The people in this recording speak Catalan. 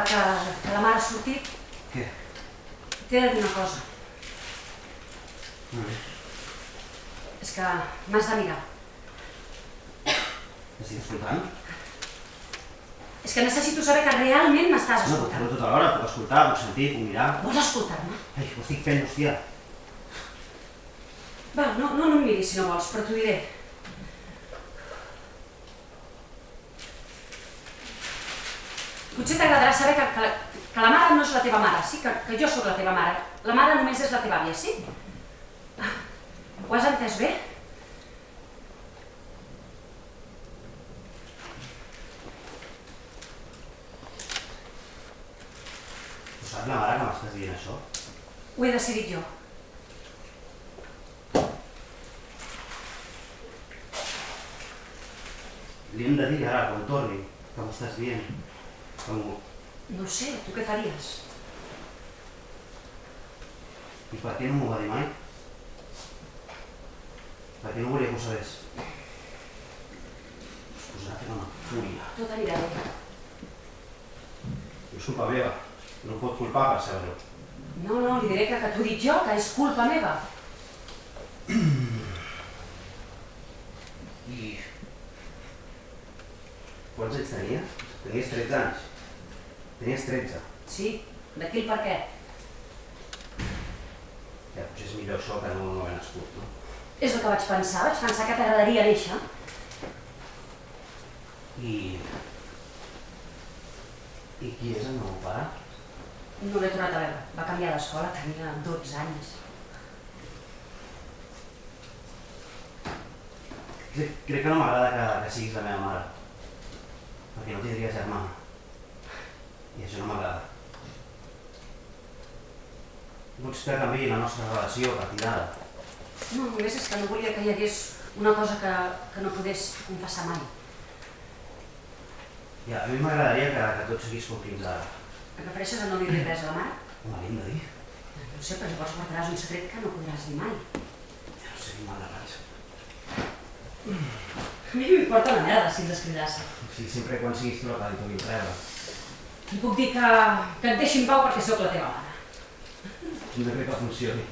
que la mare ha sortit... Què? T'he de dir una cosa. És que m'has de mirar. M'estic escoltant? És que necessito saber que realment m'estàs No, puc escoltant. fer-ho tota l'hora, puc escoltar, puc sentir, puc mirar... Vols escoltar-me? Ai, ho estic fent, hòstia. Va, no em miris si no vols, però t'ho diré. Potser t'agradarà saber que la mare no és la teva mare, sí? Que jo sóc la teva mare. La mare només és la teva àvia, sí? Ho has entès bé? Ho sap la mare que m'estàs dient això? Ho he decidit jo. Li hem de dir ara, quan torni, que m'estàs dient. No ho sé, tu què faries? I per què no m'ho va dir mai? Per què no volia que ho sabés? Es posarà fent una fúria. Tot anirà bé. És culpa meva. No em pot culpar per saber-ho. No, li diré que t'ho dic jo, que és culpa meva. I... Quants anys tenies? Tenies 13 anys. Tenies 13. Sí, d'aquí el per què. Ja, potser és millor això que no haver nascut, no? És el que vaig pensar que t'agradaria néixer. I qui és el meu pare? No l'he tornat a veure. Va canviar d'escola, tenia 12 anys. Crec que no m'agrada que siguis la meva mare. Perquè no tindria germà. I això no m'agrada. Vull que canviï la nostra relació a partir d'ara. No, només és que no volia que hi hagués una cosa que no podés confessar mai. Ja, a mi m'agradaria que tot seguís com fins ara. Et refereixes a no dir res a la mare? Home, li hem de dir. No ho sé, però llavors guardaràs un secret que no podràs dir mai. Ja no sé, mal de res. A mi m'importa una merda si ens descridassa. Sí, sempre quan siguis tu la que li puguin treure. Li puc dir que et deixi en pau perquè sóc la teva mare. No crec que funcioni.